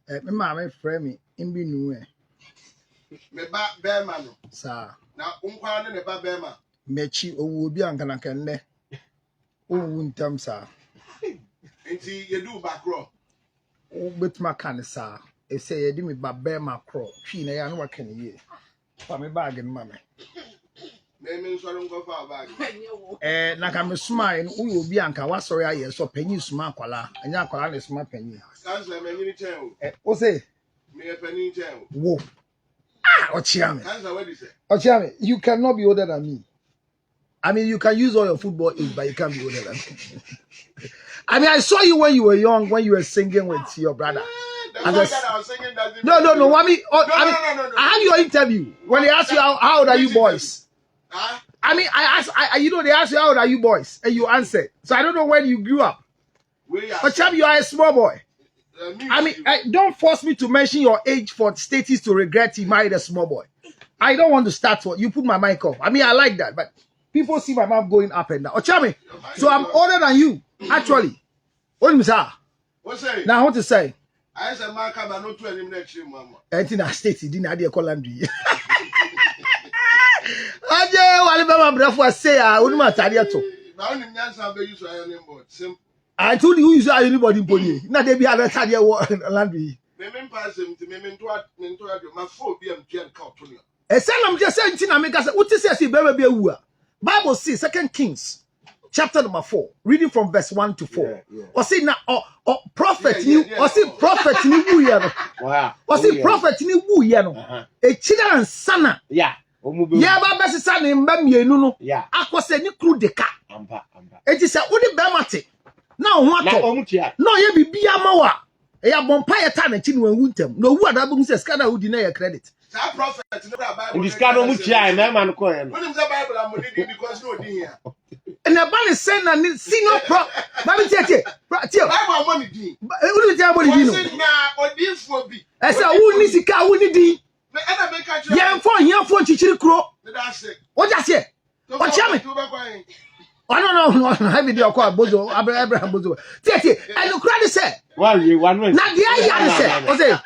Me mama frɛ me imbi nu Me ba bema no. Sa. Na unkwa ne ba bema. Mechi owu obi ankanaka nne. Owu ntam sa. Enti ye do background. O betuma kan sa. E say ye di me ba bema kro. Twi na ya no waka ne ye. Fa me bag no mama. Me nso nko fa bag. Na ka me suma no wo obi anka wasori aye so panyi suma akwala. Anya akwala na suma panyi. Kansa me nyini chen o. O say me panyi chen o. Wo. Ochiame. Kansa what is it? Ochiame, you cannot be older than me. I mean, you can use all your football age, but you can't be older than me. I mean, I saw you when you were young, when you were singing with your brother. The fact that I was singing doesn't no. I mean, no. I had your interview when they asked you how old are you boys. Huh? I mean, I asked, they asked you how old are you boys, and you answered. So I don't know when you grew up. But Cham, you are a small boy. I mean, don't force me to mention your age for status to regret he married a small boy. I don't want to start for you. Put my mic off. I mean, I like that, but people see my mouth going up and down. Ochame, so I'm older than you, actually. What do you say? What's say? Now, what to say? I said, my car, but not to any next mama. Anything I stated, didn't I call Landry? I told you use anybody pony. Now they be have a tiny Landry. A son I'm just saying, I make us what is it? Bible says 2 Kings chapter number 4, reading from verse 1 to 4. Or say now or prophet new or say prophet new yano. Or say prophet new yano. A children and sana. Yeah. Yeah, Baba son in Bamie no. Yeah. Aqua ni crew de car. It is a only bemate. Now what? No, ye be biamawa. E ya bompire tan and chin when wuntem. No who adabu says scanner who deny your credit. That prophet in the Bible. In this kind of mutia, man, coin. What is the Bible? I'm because no here. And the man is saying and see no prop. Baby, take Bible money. Who do you tell what you know? Or this will be. I said, who needs a car? Who need yeah, for chichiri crow. That's it. What just here? What chame? I don't know. I video call Bozo, Abraham Bozo. Take and you credit say. Well, you one way. Now the idea say, what's it?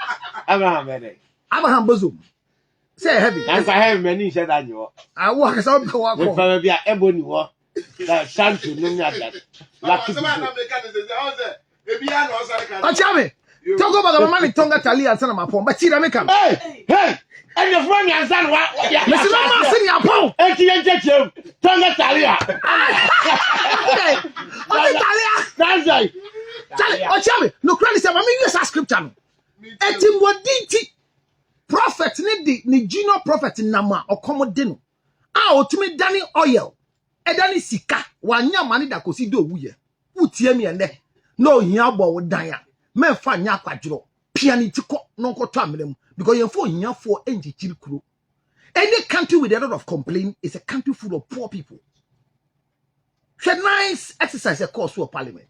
Abraham Bozo. Say heavy. That's I have many said that you. I walk as up to walk. If I be a ebony war, that Santo, no, that. What chame? Talk about the money Tonga Tali and son of my phone, but see, I make Hey! And your friend and son, what? Mr. Mama, sing your phone. And you Tonga Talia. What's Italia? That's right. Oh, Chame, no credit. I mean, use a scripture. And in what did prophet ni junior prophet nama or commodino. Ah, to me, Danny oil. And Danny Sika, one young money that could see do we. Would hear me and there. No, yabo would die. Men find yakwadro. Pianitico, no cotamilum, because you're for here for NG Chilkru. Any country with a lot of complaint is a country full of poor people. It's a nice exercise, a course for parliament.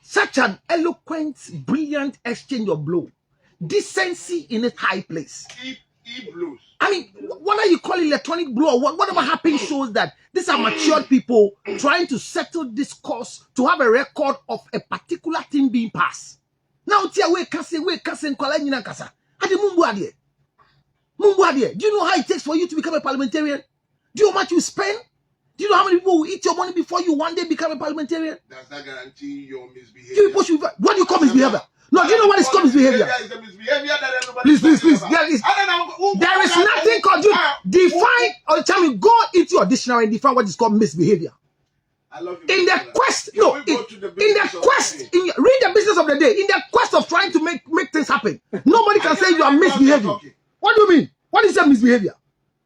Such an eloquent, brilliant exchange of blow. Decency in its high place. Blows. I mean, what are you calling electronic blow? Or whatever happened shows that these are matured people trying to settle discourse to have a record of a particular thing being passed. Now, tia we kase kwala nyina kasa. Ade mumbu ade. Do you know how it takes for you to become a parliamentarian? Do you know how much you spend? Do you know how many people will eat your money before you one day become a parliamentarian? Does that guarantee your misbehavior? What do you call misbehavior? No, do you know what is called misbehavior? Please. There is nothing called you. Define or tell me, go into your dictionary and define what is called misbehavior. I love you. In the quest, no, read the business of the day. In the quest of trying to make things happen, nobody can say you are misbehaving. What do you mean? What is a misbehavior?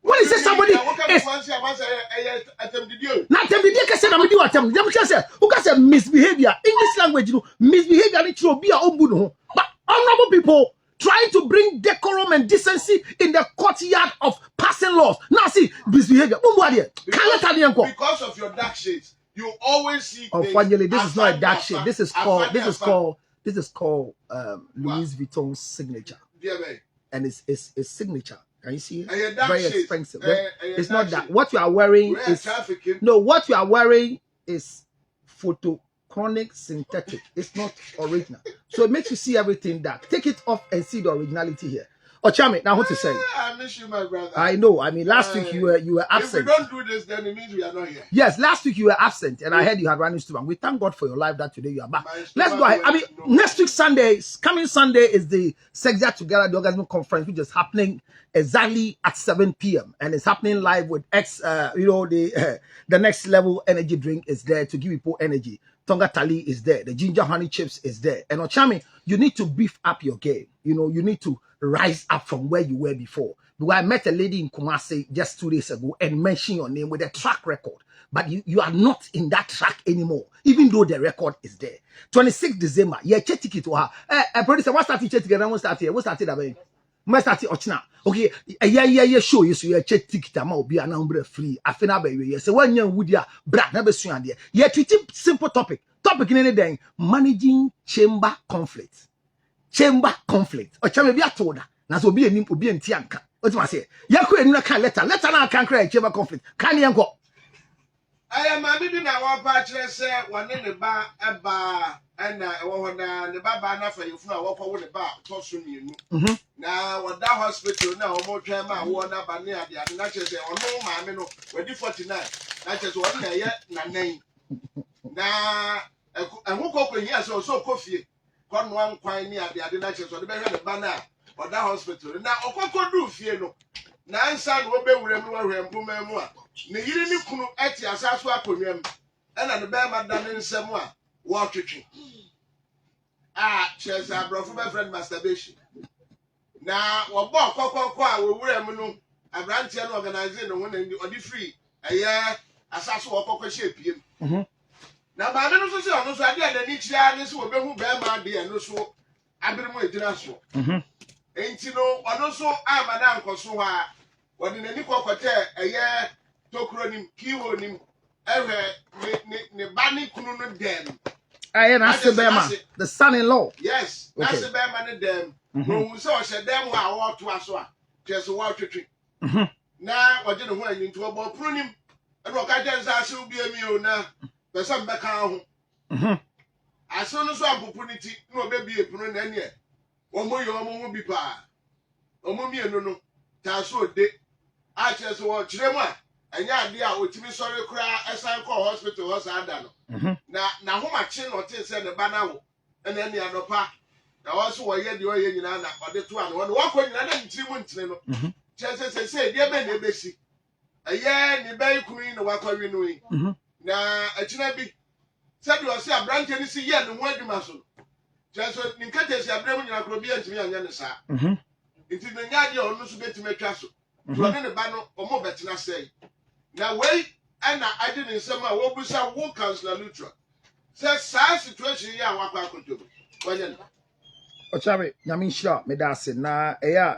When you say somebody is not who can say misbehavior? English language, you know, misbehavior need to be a but honorable people trying to bring decorum and decency in the courtyard of passing laws. Now see misbehavior. Because of your dark shades, you always see. Unfortunately, this is not a dark shade. This is called Louis Vuitton's signature, and it's signature. Can you see it? Very expensive. It's not that. What you are wearing is no. What you are wearing is photocopied chronic synthetic. It's not original. So it makes you see everything dark. Take it off and see the originality here. Ochame, now what to say? I miss you, my brother. I know. I mean, last week you were absent. If we don't do this, then it means we are not here. Yes, last week you were absent, and I heard you had running stomach. We thank God for your life that today you are back. Let's go ahead. I mean, next week Sunday, coming Sunday, is the Sexia Together the Orgasm Conference, which is happening exactly at 7 p.m. and it's happening live with the next level energy drink is there to give people energy. Tonga Tali is there. The ginger honey chips is there. And Ochami, you need to beef up your game. You need to rise up from where you were before. Because I met a lady in Kumasi just 2 days ago and mentioned your name with a track record. But you are not in that track anymore, even though the record is there. 26 December, yeah, check ticket to her. Producer, what's that ticket together? What's that here? What's that here? What's that here? Okay, yeah, show you so you check ticket amount be an umbrella free. I feel about you. So when you would ya, bra, never soon there. Yeah, simple topic in anything managing chamber conflict. Chamber conflict. Or chamber be a told her. Now so be a nimp be in Tianka. What's my say? Yaku and can letter now can create chamber conflict. Can you go? I am a bit now one patch, say, one in the bar, a bar, and the bar for you for walk over the bar, tossing you. Now, what that hospital now, more time, I won up and near the other natures, or no, mamma, we're 49. That's just 1 year yet, name. Now, and who cook here so coffee. Come one quite near the other natures, or the better banner, or that hospital. Now, what do fear no? Nansan will be with everyone and Pumemua. Nigiri Kunu eti asasu akonwam ena ne be ma dan nsem a wo twetwe cheers abrofu be friend masturbation na wo bo kokoko a wo wura mu no abrante no organize no wona ndi odi free eye asasu wo kokko shepiem na ba me no so se ono so ade adani kira ne se wo be hu be ma de no so abere mu edina so enti no ono so amana nkoso ha wodi nani kokote eye tokronim kiwonim ne bani kunu no dem the son-in-law. yes that's the bema ne dem no so she dem wa wo to aso a just wo twetwe na wodi ne ho anyi nto obo pronim e no ka je nsa se ubi emi o na pesa mbeka ho aso no so opportunity no obebi epunu na ne omo yo omo ho bi pa omo mi eno no ta so de a che so wo kire mu a anya ade a otimi sori kura esan call hospital hospital no na homa chi no te se ne ba na wo ena ne anopa na wo so wo ye de o ye nyina na ode to an wo ko nyina na ntiri mu ntire no che se de be na ebesi aye ni bai kunu no wa kwa wi no yi na achina bi se de o se abrante ni si ye ne ho adwuma so che so ni nkate se abrem nyina kro bi antimi anya ne sa nti no nya de o no so betime atwa so to ne ba no o mo betina sei. Now wait, and I didn't say my what was a war counselor Lutra. Says situation here, what I could do. Well, Ochame, Yamin Sha, me that's it. Na,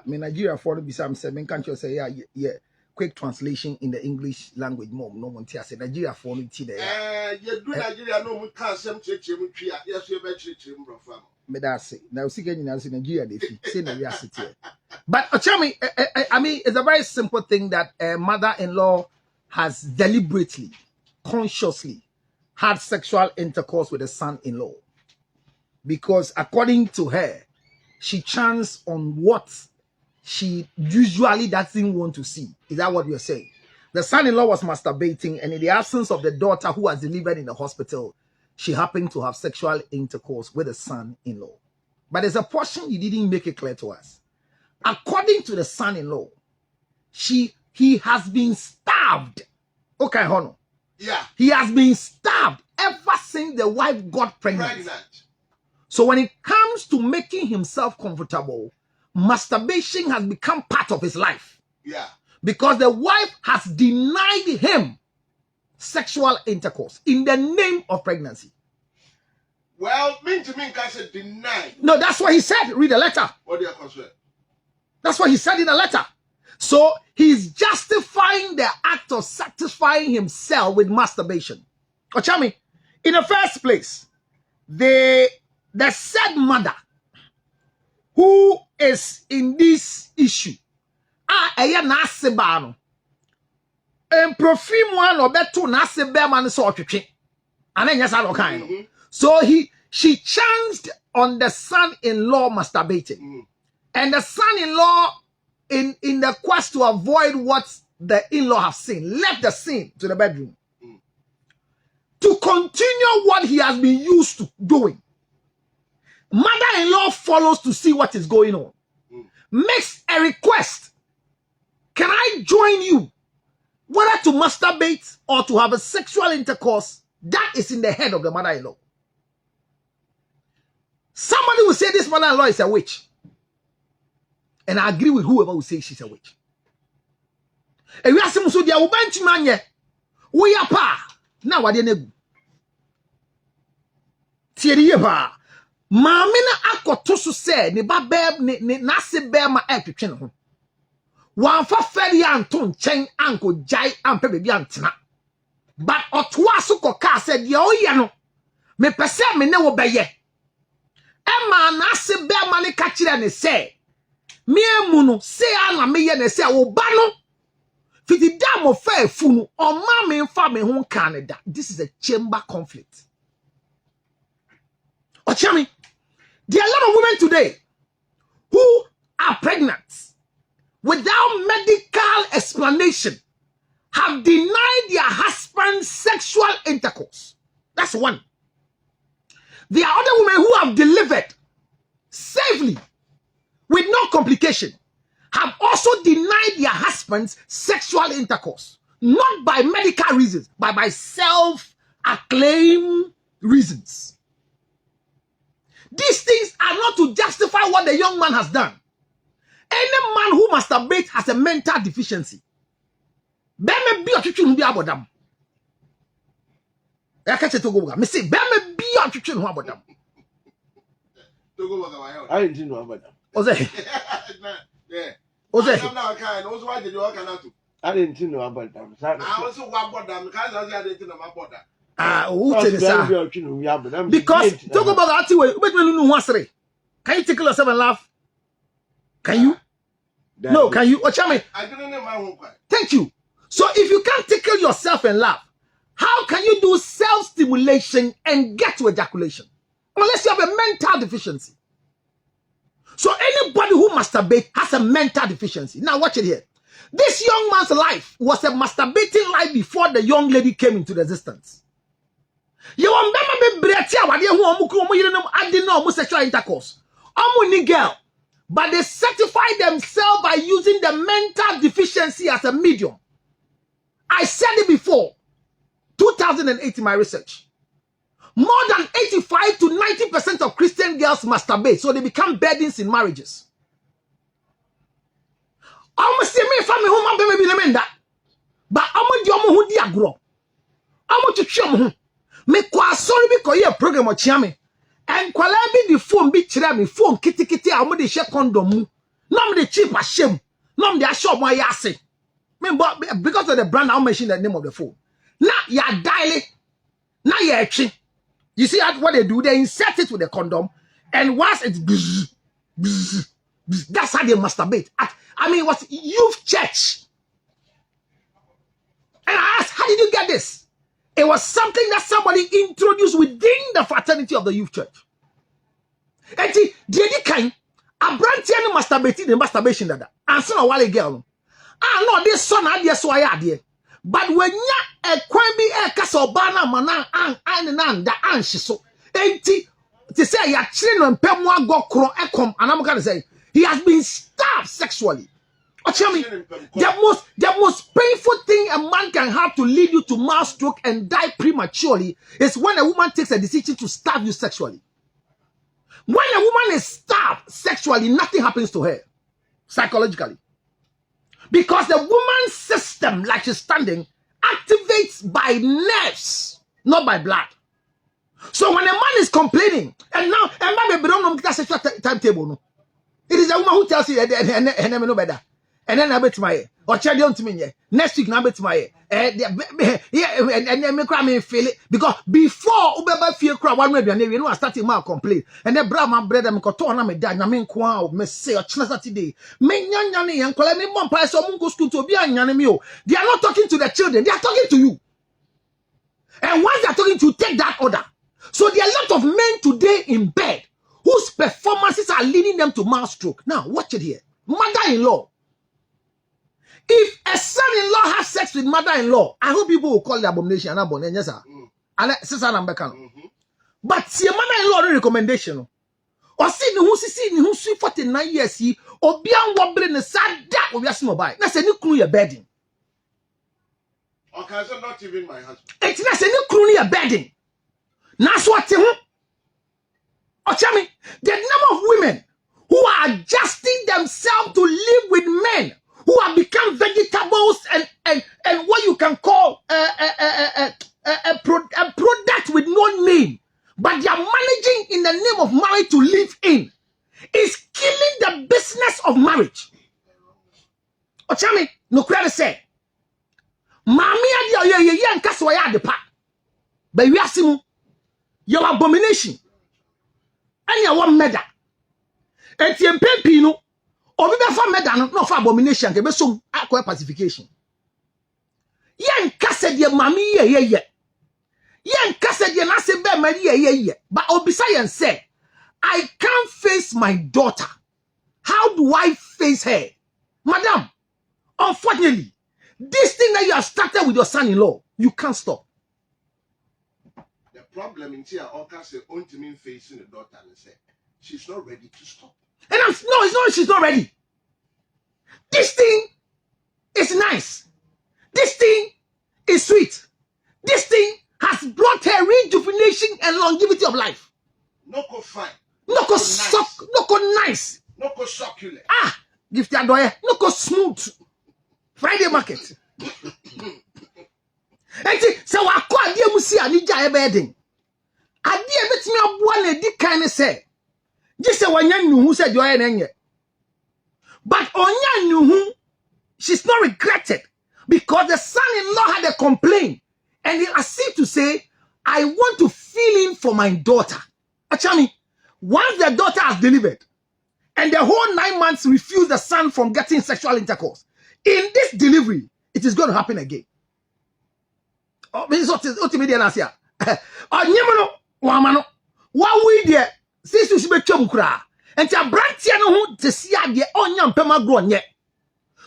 me Nigeria for the Bisam 7 country say, yeah, quick translation in the English language, mom. No one tells Nigeria for the tea there. You do Nigeria, no one can't send to him. Yes, you're better to him, bro. Me that's it. Now, see, in Nigeria, they say the reality. But Ochame, I mean, it's a very simple thing that a mother-in-law has deliberately, consciously had sexual intercourse with a son-in-law. Because according to her, she chanced on what she usually doesn't want to see. Is that what you're saying? The son-in-law was masturbating, and in the absence of the daughter who was delivered in the hospital, she happened to have sexual intercourse with the son-in-law. But there's a portion you didn't make it clear to us. According to the son-in-law, he has been starved. Okay, Hono. Yeah. He has been starved ever since the wife got pregnant. So when it comes to making himself comfortable, masturbation has become part of his life. Yeah. Because the wife has denied him sexual intercourse in the name of pregnancy. Well, mean to me, I said denied. No, that's what he said. Read the letter. What do you consider? That's what he said in the letter. So he's justifying the act of satisfying himself with masturbation. Ochami, in the first place, the said mother who is in this issue, So she chanced on the son-in-law masturbating. And the son-in-law, in the quest to avoid what the in-law have seen, left the scene to the bedroom to continue what he has been used to doing. Mother-in-law follows to see what is going on. Makes a request. Can I join you? Whether to masturbate or to have a sexual intercourse, that is in the head of the mother-in-law. Somebody will say this mother-in-law is a witch. And I agree with whoever will say she's a witch. And we are saying, so there will be man we are pa. Now what you Thierry ba. Mamina akotoso say ne ba be ne nase be ma etwetwe ne ho. Wan fa feri anto nchen anko jai ampe bebi antena. But otoa so koka say de oye no me pese me ne wo beye. Emma nase be ma ne ka kire ne say me emu no say ana me ye ne say wo ba no fiti dam of fair funu o ma me mfa me ho Canada. This is a chamber conflict. Ochami, there are a lot of women today who are pregnant without medical explanation, have denied their husband's sexual intercourse. That's one. There are other women who have delivered safely with no complication, have also denied their husband's sexual intercourse, not by medical reasons, but by self-acclaimed reasons. These things are not to justify what the young man has done. Any man who masturbates has a mental deficiency. Beme bi otwetwe hu bi abodam. Ya ka che to go ga. Me say beme bi otwetwe hu abodam. To go ga wa. I didn't know about that. Oze. Yeah. Oze. I'm not kind. Also why did you work na to? I didn't know about that. I also wa bodam because I didn't know about that. Because talk about that way, can you tickle yourself and laugh? Can you? No, can you? Ochame. I didn't know my own. Thank you. So if you can't tickle yourself and laugh, how can you do self-stimulation and get to ejaculation? Unless you have a mental deficiency. So anybody who masturbates has a mental deficiency. Now watch it here. This young man's life was a masturbating life before the young lady came into existence. You want be bretia wade hu omu yire no ade na omu sexual intercourse. Omu ni girl, but they certify themselves by using the mental deficiency as a medium. I said it before. 2008 in my research. More than 85 to 90% of Christian girls masturbate, so they become burdens in marriages. Omu se me fa me hu ma be be na but omu di omu hu di agro. Omu twetwe omu hu. Me kwa sorry bi koye program ochia me en kwala bi di phone bi kire me phone kitikiti a mo de hye condom mu na mo de cheap ashem na mo de asho mo ayase me because of the brand I mention the name of the phone na ya dial na ya etwe. You see what they do, they insert it with the condom and once it's bzz, bzz, bzz, that's how they masturbate. I mean, what's youth church? And I asked, how did you get this? It was something that somebody introduced within the fraternity of the youth church. And the kind a branch any masturbating the masturbation that and son a while girl. No, this son idea so I idea. But when ya a quimby a castle bana mana and that she so 80 to say ya children pemwa go cro ekom and I'm gonna say he has been stabbed sexually. The most painful thing a man can have to lead you to mass stroke and die prematurely is when a woman takes a decision to stab you sexually. When a woman is stabbed sexually, nothing happens to her psychologically. Because the woman's system, like she's standing, activates by nerves, not by blood. So when a man is complaining, and now, and my baby don't know that sexual timetable, no. It is a woman who tells you, and no better. And then I bet my or tell you to me next week. I bet my and then me cry me feel it because before Ubeba feel cry one maybe and you know I started my complaint and then bra my brother me ko to na me dad na me nko me say o china Saturday me nyanya ne yan kola me mom pa so mun go school to obi anyane me o. They are not talking to the children, they are talking to you. And once they are talking to you, take that order. So there are a lot of men today in bed whose performances are leading them to mass stroke. Now, watch it here. Mother-in-law. If a son-in-law has sex with mother-in-law, I hope people will call it abomination. Yes, sir. But see, mother-in-law no recommendation. Or see the who see 49 years, see, or beyond what bring the sad that we are small by. That's a new crew your bedding. Okay, so not even my husband. It's not a new crew your bedding. That's what you the number of women who are adjusting themselves to live with men who have become vegetables and what you can call a product with no name, but they are managing in the name of marriage to live in, is killing the business of marriage. Ochami, no credit say, Mammy, and Caswaya de pa, but we are your abomination. And you want murder. And you pempino, or we for murder, not for abomination, they be some aqua pacification. Yan cassed your mammy, ye. Yan cassed your nasi bear, ye. But Obisian said, I can't face my daughter. How do I face her? Madam, unfortunately, this thing that you have started with your son-in-law, you can't stop. Problem in here, all can say, only facing the daughter and say, she's not ready to stop. And no, it's not, she's not ready. This thing is nice. This thing is sweet. This thing has brought her rejuvenation and longevity of life. No go fine. No go suck. No go nice. No go succulent. Ah, give the adoye. No go smooth. Friday market. And see, so I call the musi anija ebeding. Adi ebetimi aboa na di kan ne say. Just say wanya nuhu said you are enye. But onya nuhu, she's not regretted because the son-in-law had a complaint and he asked to say, I want to fill in for my daughter. Achami, once the daughter has delivered and the whole 9 months refused the son from getting sexual intercourse, in this delivery, it is going to happen again. Oh, this is what you mean, Nasia. Oh, Wamano, what we there, since you should be chumkra, and your branchiano who to see the onion pema grown yet.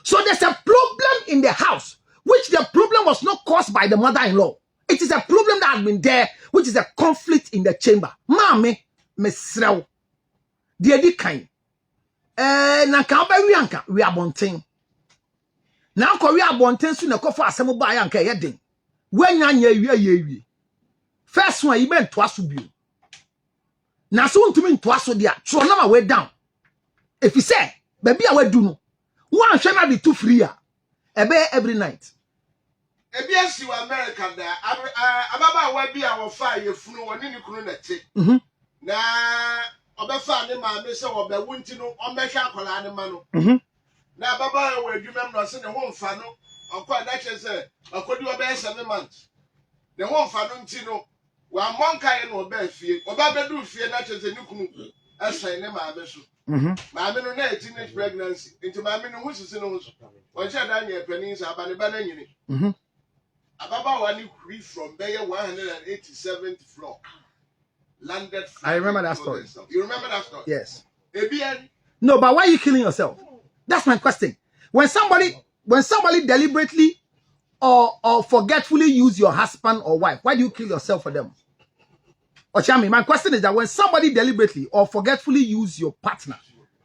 So there's a problem in the house, which the problem was not caused by the mother-in-law. It is a problem that has been there, which is a conflict in the chamber. Mame, mesrel, the edi kind. Nanka we are bonting. Now Korea bonting soon a coffee assemble by Anka Yedding. When ye. First one, you meant twice to be. Now, soon to mean twice with ya. So now I went down. If you say, baby, I will do no. One shall not be too free. Every night. Yes, you American there. Ababa will be our fire flew on any crunet. Now, Obefa, the man, Miss or the Wintino, or Mesha Colana Mano. Now, Baba will remember send a home fano, or quite natural, sir. I could do a best 7 months. The home fanantino. One kind of bed fear, or Baba do fear not as a new as I name my vessel. My men on teenage pregnancy into my men who is in those. When she done your pennies up on the banana. Ababa one you from Bayer 187th floor. Landed. I remember that story. You remember that story? Yes. No, but why are you killing yourself? That's my question. When somebody deliberately or forgetfully use your husband or wife, why do you kill yourself for them? Ochami, my question is that when somebody deliberately or forgetfully use your partner,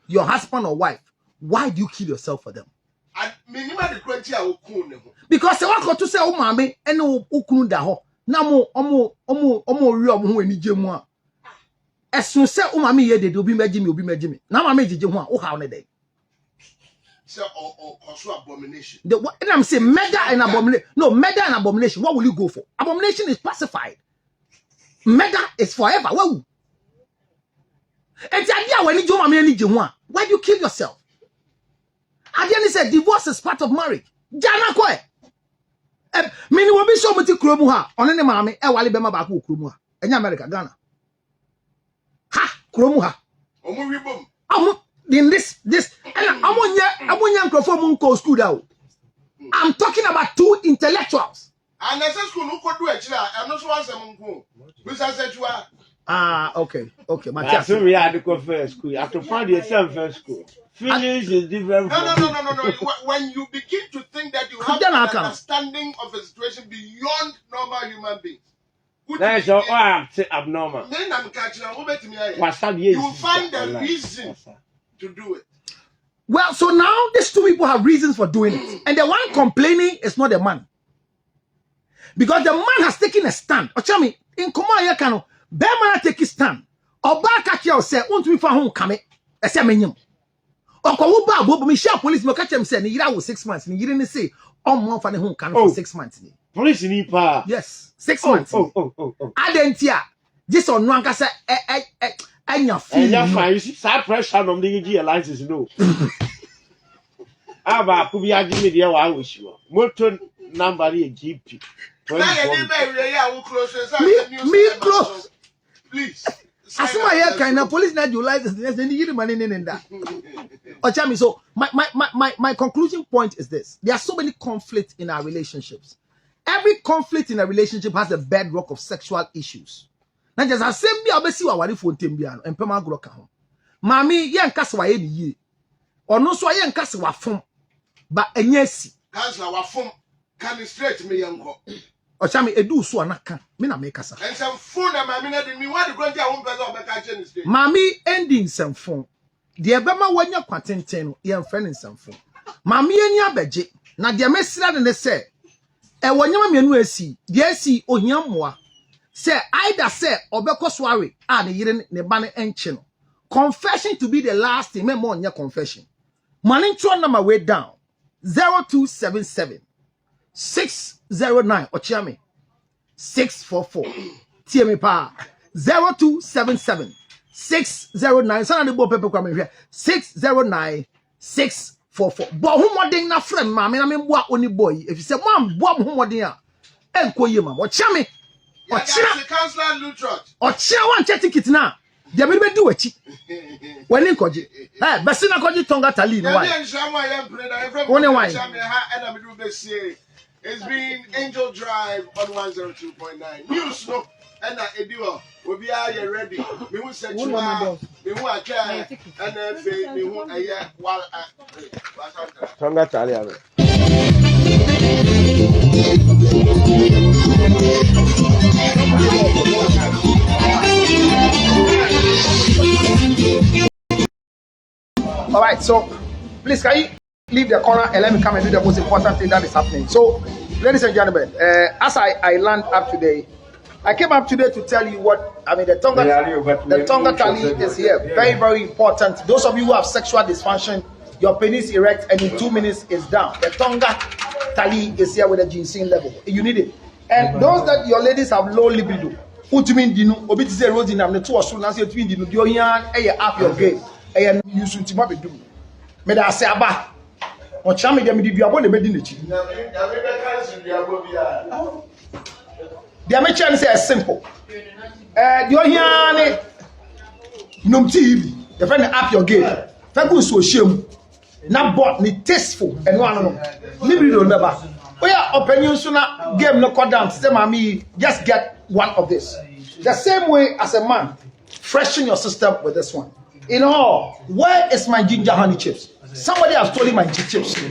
your husband or wife, why do you kill yourself for them? Because they want to say, oh, mommy, and no, ukunu da ho. Namo, omo, any jemwa. As soon as oh, mommy, ye did, be Jimmy. Now, I made Jimwa, oh, how day. So, or abomination. And I'm saying murder and abomination. No, murder and abomination. What will you go for? Abomination is pacified. Murder is forever. Whoa. And the idea when you do why do you kill yourself? Adiani said divorce is part of marriage. Jana koi. Mini will be so much kromuha. On any mammy, a wali bema baku kromuha. In America, Ghana. Ha, kromuha. In this, and I'm talking about two intellectuals. And the school who could do it, I'm not sure some go. Which I said you are. Okay. That's why we had to go first school. You have to find yourself first school. Feelings is different. No. When you begin to think that you have an understanding of a situation beyond normal human beings, that's all abnormal. Then I'm catching you will find the reason to do it. Well, so now these two people have reasons for doing it. And the one complaining is not the man. Because the man has taken a stand. Ochami, in Komaya Kano, Beman take a stand. Oba Kakia say, "Want to be for home kame." I say menyum. Okwuba bobo me share police me catch him say, "Ni yira wo 6 months." Ni yire ni say, "On month for the home kano for 6 months." Police ni pa. Yes, 6 months. Adentia. This on no anka say anya fee. Anya fine. Sa pressure no dey give license no. Aba ku bi agi me dey wa wish you. Motor number dey GP. Me close. Please. Asuma here kind of police na do license. Then you money in that. Ochami, so my conclusion point is this: there are so many conflicts in our relationships. Every conflict in a relationship has a bedrock of sexual issues. Now just as same be obesi wa wari phone tembiano and pema gro ka ho. Mami ye nkase wa ye ni ye. Ono so ye nkase wa fom. Ba enyesi. Kansa wa fom. Can straight me yango. Ochami edu so anaka. Me na make kasa. And some phone na mami na de me wa de grant ya one person obeka che straight. Mami ending some phone. De ebema wanya kwatenten no ye mfre ne some phone. Mami eni abeje. Na de mesira de ne se e wonyama mienu asi. De asi ohiammoa. Say either say obeko sware a ne yire ne ba ne enche no. Confession to be the last thing. Me mo nya confession. Mani tro number way down. 0277 609 Ochiame 644 TMA pa 0277 609 sana de bo pepe kwa me hwe 609 644 bo homodin na friend ma me na me boa oni boy if you say man boa homodin a enko ye ma Ochiame Ochia counselor Lutrot Ochia wan che ticket na de be do achi wani koje besi na koje tonga tali no why it's been Angel Drive on 102.9 news no and ediwa obi are ready me who said you are me who are care and me who aye while tonga tali ave. All right, so please can you leave the corner and let me come and do the most important thing that is happening. So, ladies and gentlemen, as I land up today, I came up today to tell you what I mean. The Tonga tally is here, very, very important. Those of you who have sexual dysfunction, your penis erect and in 2 minutes is down. The Tonga tally is here with a ginseng level. You need it. And those that your ladies have low libido, ultimate dinu, obiti rosy nam the two or so now say twin dinu, do you up your game. And you should do. Me da say aba. O cha me dem di duabo na medi nachi. Dia me chan say simple. Do you hear nom TV. The friend up your game. Fa go so shame. Na bot ni tasteful and one no. Libido never. Oya opinion so na game no cut down. Say mami just get one of this. The same way as a man, freshen your system with this one. In all, where is my ginger honey chips? Somebody has stolen my chips.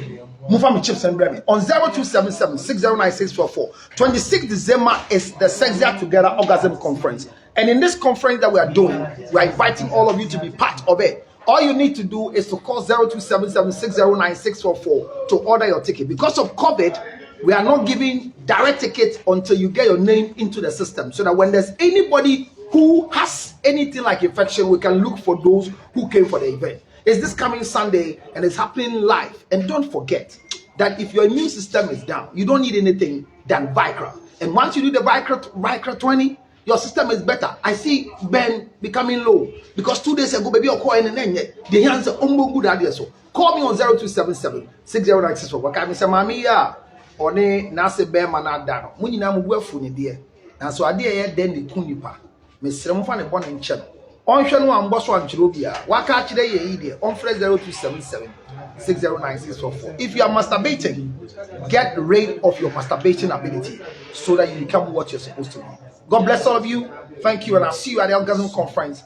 Move on my chips and bring me. On 0277 609 644. 26 December is the Sexia Together Orgasm Conference. And in this conference that we are doing, we are inviting all of you to be part of it. All you need to do is to call 0277 609 644 to order your ticket. Because of COVID, we are not giving direct tickets until you get your name into the system. So that when there's anybody who has anything like infection, we can look for those who came for the event. It's this coming Sunday and it's happening live. And don't forget that if your immune system is down, you don't need anything than Viagra. And once you do the Viagra 20, your system is better. I see Ben becoming low because 2 days ago, baby, you're calling and then the hands are good idea. So call me on 0277 609 644. Can I say, Mami, ya? Or ne nase Ben manadano. When you know, we're funny, dear. And so I did then the Kunipa. Mr. Mufan born in channel. On channel one boss one chirobia. Waka today ye on fresh 0277 609-644. If you are masturbating, get rid of your masturbation ability so that you become what you're supposed to be. God bless all of you. Thank you, and I'll see you at the orgasm conference